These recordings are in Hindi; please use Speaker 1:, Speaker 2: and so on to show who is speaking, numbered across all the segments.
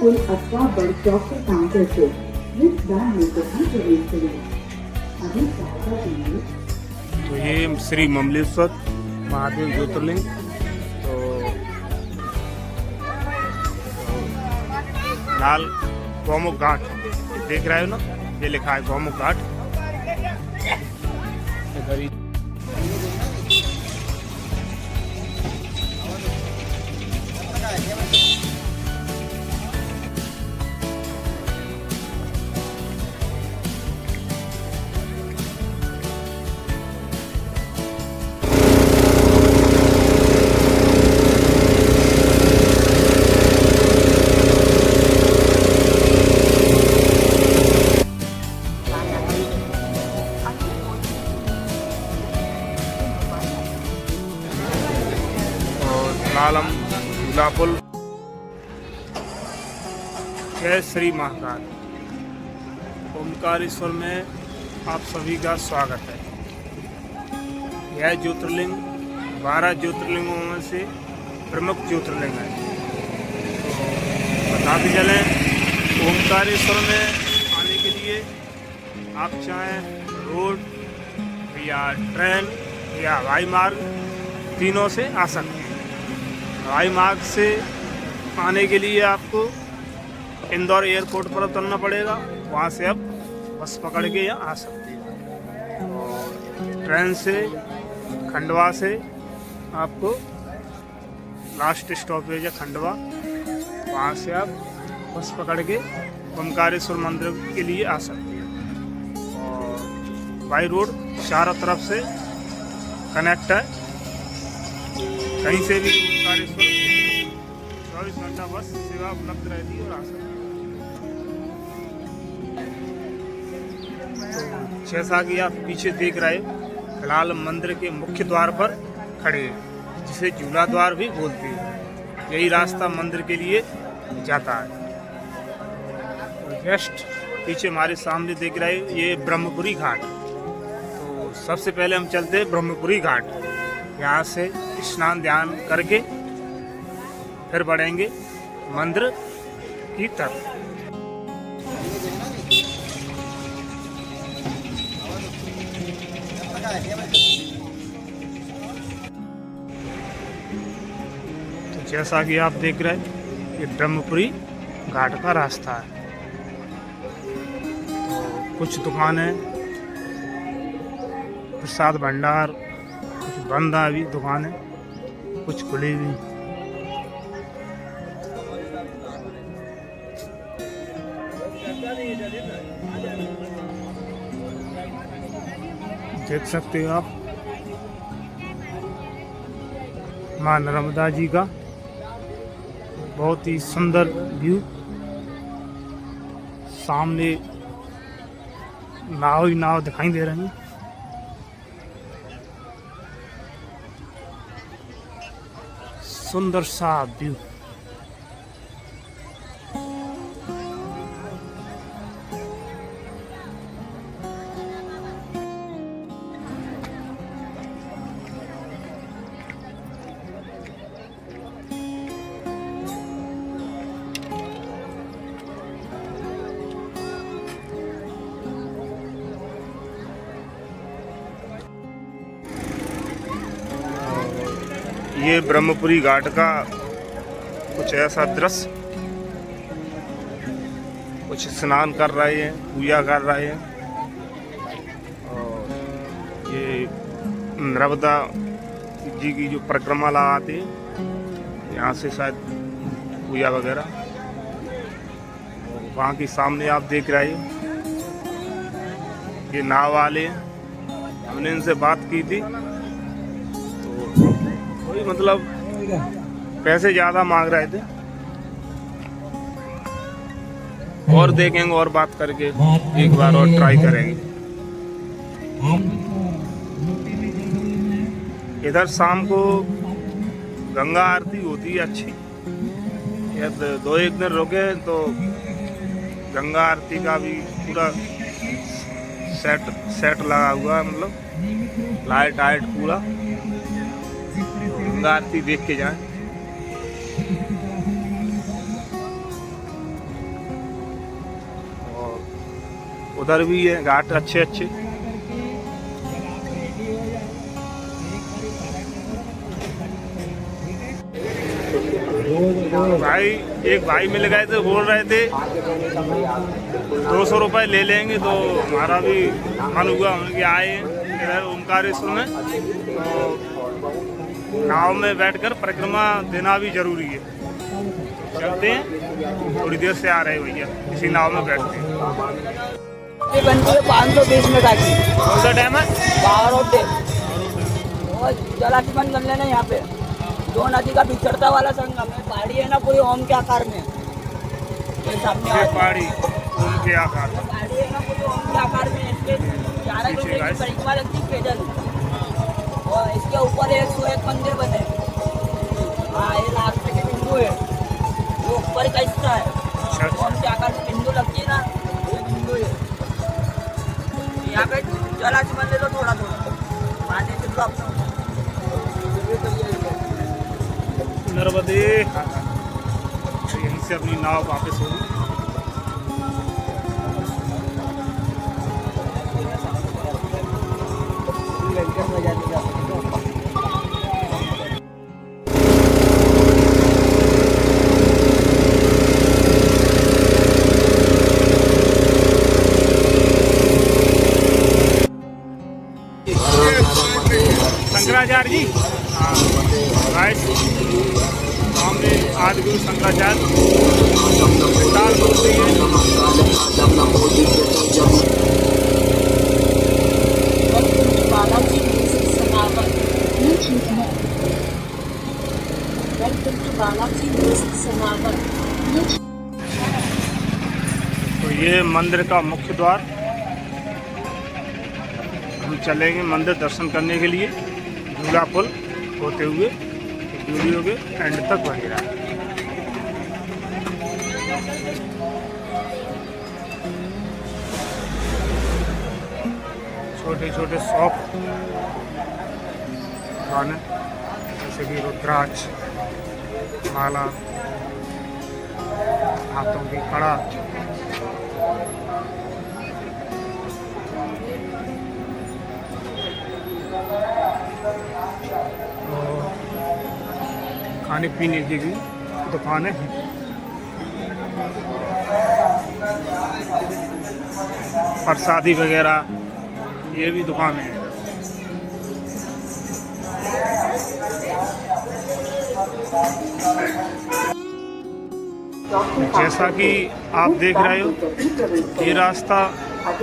Speaker 1: पुल अथवा बड़ चौक के काउंटर से लिफ्ट दान लेकर ही प्रवेश करें। अभी सहायता के लिए
Speaker 2: उधर भी है घाट अच्छे अच्छे। भाई एक भाई मिल गए थे, बोल रहे थे 200 रुपये ले लेंगे, तो हमारा भी मन हुआ, हम कि आए इधर ओमकारेश्वर में, तो नाव में बैठकर परिक्रमा देना भी जरूरी है। चलते हैं, थोड़ी देर से आ रहे हैं भैया, इसी नाव में बैठते हैं।
Speaker 3: ये बनती है 520 में का की।
Speaker 2: कौन सा टाइम है?
Speaker 3: 12 होते और जलाशय बंद कर लेना। यहाँ पे दो नदी का बिछड़ता वाला संगम है। पहाड़ी है ना पूरी ओम के आकार में, ये सामने
Speaker 2: ये पहाड़ी ओम के आकार में,
Speaker 3: पहाड़ी है ना पूरी ओम के आकार में। इसके 11 किलोमीटर की परिक्रमा लगती है पैदल, और इसके ऊपर 101 मंदिर बने। हाँ, ये लास्ट के बिंदु है, वो ऊपर का हिस्सा है। ओम के आकार में बिंदु लगती है ना, ये बिंदु है। यहाँ पे जलाशय बन ले लो थोड़ा थोड़ा पानी से तो अपना
Speaker 2: नर्मदे। यहीं से अपनी नाव वापस होगी। शंकराचार्य जी, हाँ राइट, सामने आदिगुरु शंकराचार्य विशाल मूर्ति है। तो ये मंदिर का मुख्य द्वार, हम चलेंगे मंदिर दर्शन करने के लिए झूला पुल होते हुए। वीडियो के एंड तक बने रहा। छोटे छोटे शॉप दुकानें, जैसे कि रुद्राक्ष, माला, हाथों की कड़ा, खाने पीने की भी दुकानें हैं। प्रसादी वगैरह ये भी दुकानें हैं। जैसा कि आप देख रहे हो, ये रास्ता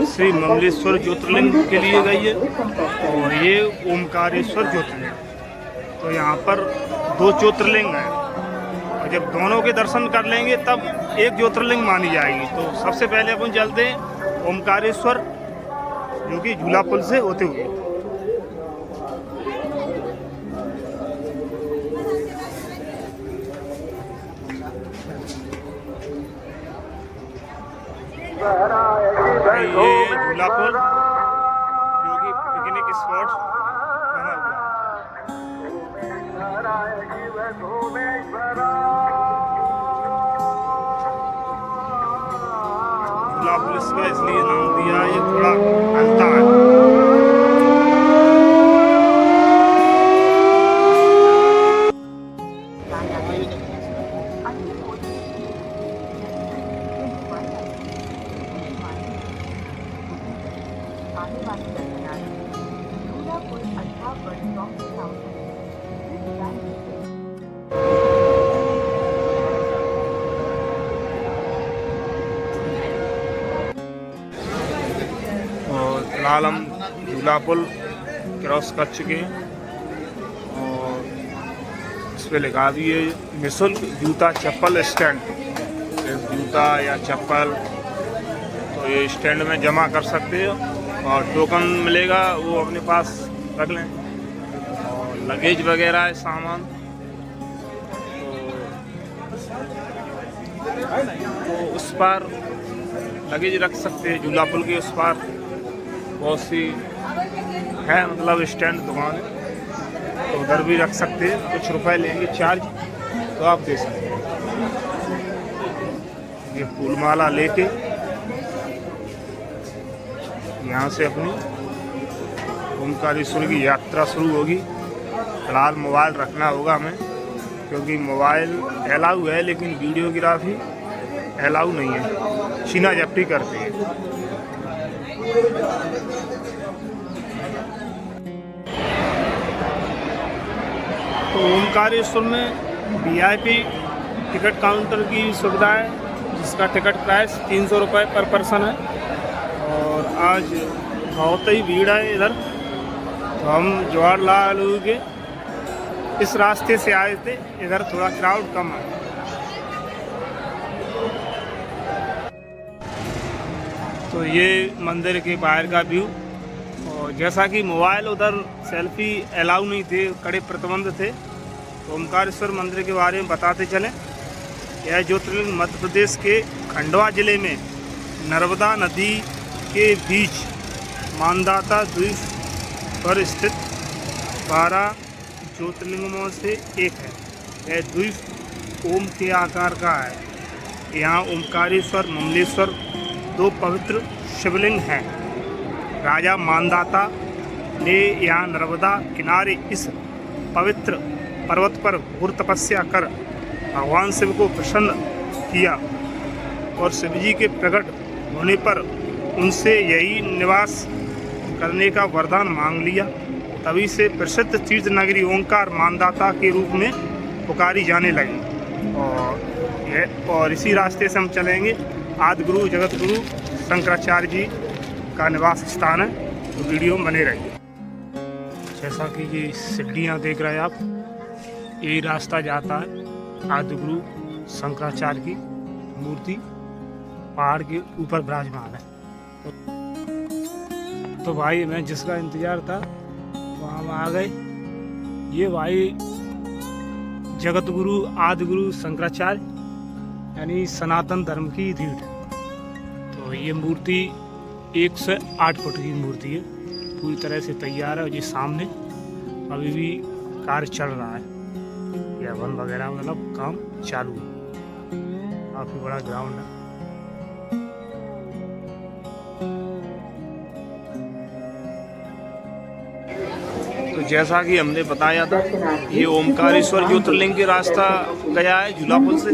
Speaker 2: श्री ममलेश्वर ज्योतिर्लिंग के लिए गई है, और ये ओमकारेश्वर ज्योतिर्लिंग। तो यहाँ पर 2 ज्योतिर्लिंग हैं, और जब दोनों के दर्शन कर लेंगे तब एक ज्योतिर्लिंग मानी जाएगी। तो सबसे पहले अपन चलते हैं ओमकारेश्वर, जो कि झूला पुल से होते हुए। ये झूला पुल जो कि पिकनिक स्पॉट बना हुआ है। झूला पुल इसका इसलिए नाम दिया, ये थोड़ा हलता है। फिलहाल हम झूला पुल क्रॉस कर चुके हैं, और इस पर लिखा भी है निःशुल्क जूता चप्पल स्टैंड। जूता या चप्पल तो ये स्टैंड में जमा कर सकते हो, और टोकन मिलेगा वो अपने पास रख लें। और लगेज वगैरह है सामान, तो उस पार लगेज रख सकते हैं। झूला पुल के उस पार बहुत सी है, मतलब स्टैंड दुकान है, तो उधर भी रख सकते हैं। कुछ रुपए लेंगे चार्ज, तो आप दे सकते हैं। ये फूल माला लेके यहाँ से अपनी ओमकारेश्वर की यात्रा शुरू होगी। फिलहाल मोबाइल रखना होगा हमें, क्योंकि मोबाइल अलाउ है लेकिन वीडियोग्राफी अलाउ नहीं है, छीना झपटी करते हैं। तो ओमकारेश्वर में VIP टिकट काउंटर की सुविधा है, जिसका टिकट प्राइस 300 रुपये पर पर्सन है। और आज बहुत ही भीड़ है इधर। तो हम जवाहरलाल नेहरू के इस रास्ते से आए थे, इधर थोड़ा क्राउड कम है। तो ये मंदिर के बाहर का व्यू। और जैसा कि मोबाइल उधर सेल्फी अलाउ नहीं थे, कड़े प्रतिबंध थे। तो ओमकारेश्वर मंदिर के बारे में बताते चलें। यह ज्योतिर्लिंग मध्य प्रदेश के खंडवा जिले में नर्मदा नदी के बीच मानदाता द्वीप पर स्थित 12 ज्योतिर्लिंगों से एक है। यह द्वीप ओम के आकार का है। यहाँ ओमकारेश्वर, ममलेश्वर 2 पवित्र शिवलिंग हैं। राजा मानदाता ने यहाँ नर्मदा किनारे इस पवित्र पर्वत पर घोर तपस्या कर भगवान शिव को प्रसन्न किया और शिवजी के प्रकट होने पर उनसे यही निवास करने का वरदान मांग लिया। तभी से प्रसिद्ध तीर्थ नगरी ओंकार मानदाता के रूप में पुकारी जाने लगी। और इसी रास्ते से हम चलेंगे। आदि गुरु जगत गुरु शंकराचार्य जी का निवास स्थान है। तो वीडियो में बने रहिए। जैसा कि ये सीढ़ियाँ देख रहे हैं आप, यही रास्ता जाता है आदि गुरु शंकराचार्य की मूर्ति पहाड़ के ऊपर विराजमान है। तो भाई मैं जिसका इंतजार था वहाँ हम आ गए। ये भाई जगत गुरु आदि गुरु शंकराचार्य यानी सनातन धर्म की रीढ़। तो ये मूर्ति 108 फुट की मूर्ति है, पूरी तरह से तैयार है। और ये सामने अभी भी कार्य चल रहा है, या वन वगैरह मतलब काम चालू है। काफी बड़ा ग्राउंड है। तो जैसा कि हमने बताया था, ये ओमकारेश्वर ज्योतिर्लिंग के रास्ता गया है झूला पुल से।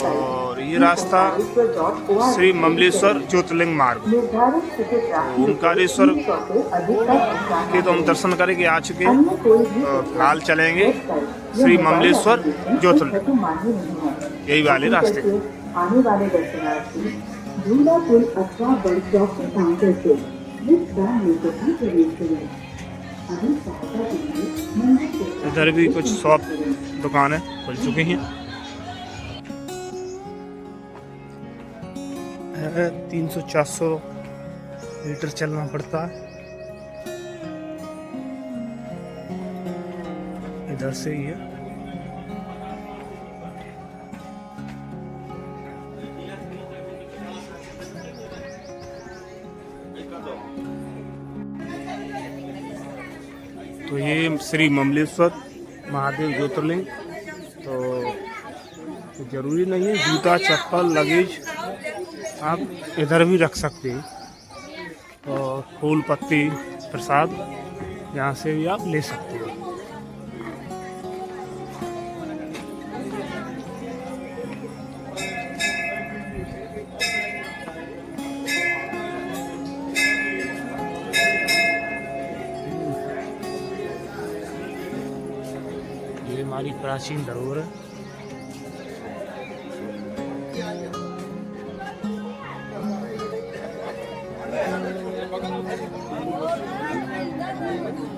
Speaker 2: और ये रास्ता श्री ममलेश्वर ज्योतिर्लिंग मार्ग। ओमकारेश्वर के तो हम दर्शन करके आ चुके हैं। तो फिलहाल चलेंगे श्री ममलेश्वर ज्योतिर्लिंग, यही वाले रास्ते।
Speaker 1: आने वाले दर्शनार्थी झूला पुल अथवा बस स्टॉप के काउंटर से लिफ्ट वैन में प्रवेश करें।
Speaker 2: इधर भी कुछ शॉप दुकानें खुल चुकी हैं। 300-400 मीटर चलना पड़ता है। इधर से ही है। तो ये श्री ममलेश्वर महादेव ज्योतिर्लिंग। तो ज़रूरी नहीं है, जूता चप्पल लगेज आप इधर भी रख सकते हैं। और फूल पत्ती प्रसाद यहाँ से भी आप ले सकते हो। ये हमारी प्राचीन धरोहर है।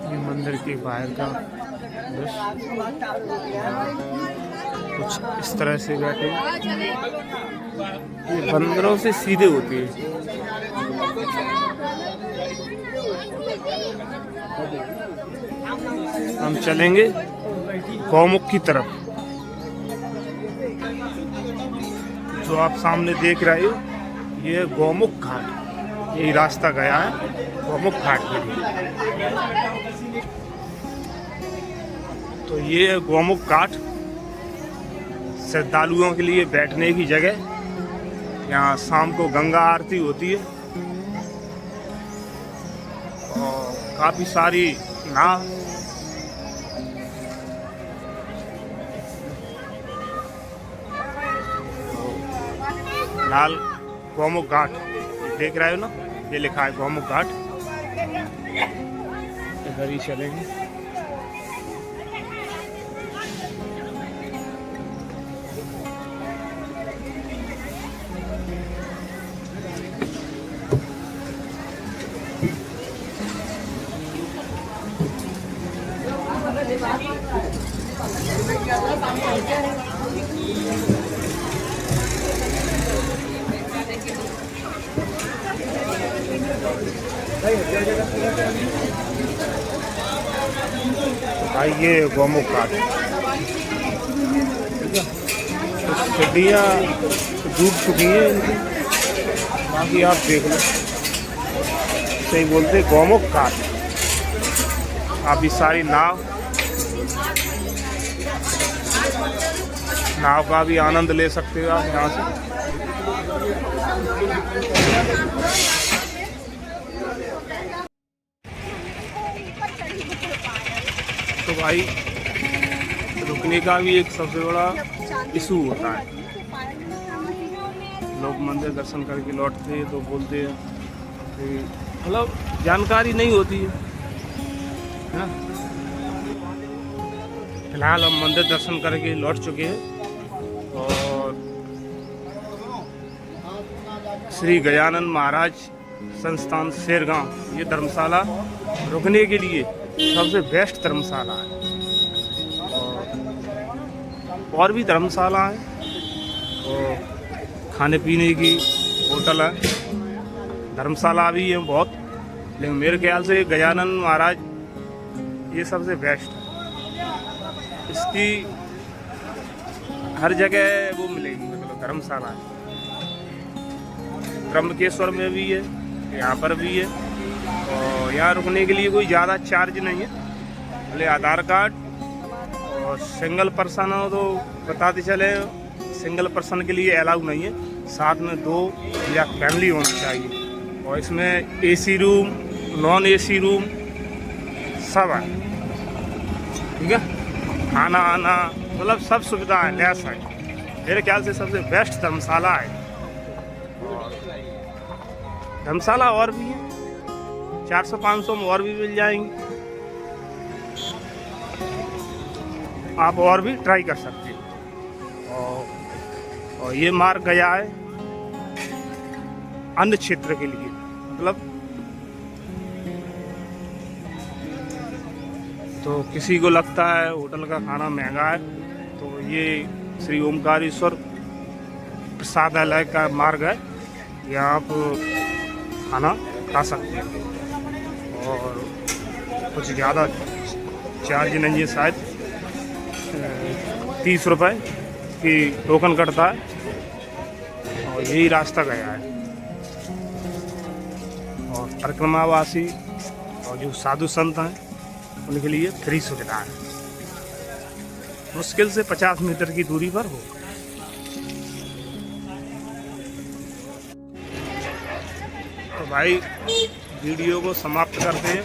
Speaker 2: ये मंदिर के बाहर का दृश्य कुछ इस तरह से बैठे। ये बंदरों से सीधे होती है। हम चलेंगे गौमुख की तरफ। जो आप सामने देख रहे हो, ये गौमुख घाट, यही रास्ता गया है गौमुख घाट के लिए। तो ये गौमुख घाट श्रद्धालुओं के लिए बैठने की जगह। यहाँ शाम को गंगा आरती होती है। और काफ़ी सारी नाव, लाल गौमुख घाट देख रहे हो ना, ये लिखा है गौमुख घाट। इधर ही चलेंगे। भाई ये गौमुख घाट, तो सीढ़ियाँ डूब चुकी हैं इनकी, बाकी आप देख लो, सही बोलते गौमुख घाट। काफ़ी सारी नाव का भी आनंद ले सकते हो आप यहाँ से। तो भाई रुकने का भी एक सबसे बड़ा इशू होता है। लोग मंदिर दर्शन करके लौटते हैं तो बोलते हैं कि मतलब जानकारी नहीं होती है ना। फिलहाल हम मंदिर दर्शन करके लौट चुके हैं और श्री गजानन महाराज संस्थान शेरगांव, ये धर्मशाला रुकने के लिए सबसे बेस्ट धर्मशाला है। और भी धर्मशाला है और खाने पीने की होटल है, धर्मशाला भी है बहुत, लेकिन मेरे ख्याल से गजानन महाराज ये सबसे बेस्ट है। इसकी हर जगह वो मिलेगी, मतलब धर्मशाला है। त्र्यंबकेश्वर में भी है, यहाँ पर भी है, और यहाँ रुकने के लिए कोई ज़्यादा चार्ज नहीं है। भले आधार कार्ड और सिंगल पर्सन हो तो बताते चले, सिंगल पर्सन के लिए अलाउ नहीं है, साथ में 2 या फैमिली होनी चाहिए। और इसमें AC room, non AC room सब है, ठीक है। खाना आना मतलब सब सुविधाएं लेस है। मेरे ख्याल से सबसे बेस्ट धर्मशाला है। धर्मशाला और भी है, 400-500 में और भी मिल जाएंगे, आप और भी ट्राई कर सकते हैं। और ये मार्ग गया है अन्य क्षेत्र के लिए, मतलब तो किसी को लगता है होटल का खाना महंगा है तो ये श्री ओमकारेश्वर प्रसादालय का मार्ग है, यहाँ आप खाना खा सकते हैं और कुछ ज़्यादा चार्ज नहीं है, शायद 30 रुपये की टोकन कटता है और यही रास्ता गया है। और परिक्रमावासी और जो साधु संत हैं उनके लिए फ्री सुविधा है, मुश्किल से 50 मीटर की दूरी पर हो। तो भाई वीडियो को समाप्त करते हैं,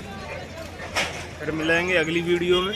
Speaker 2: फिर मिलेंगे अगली वीडियो में।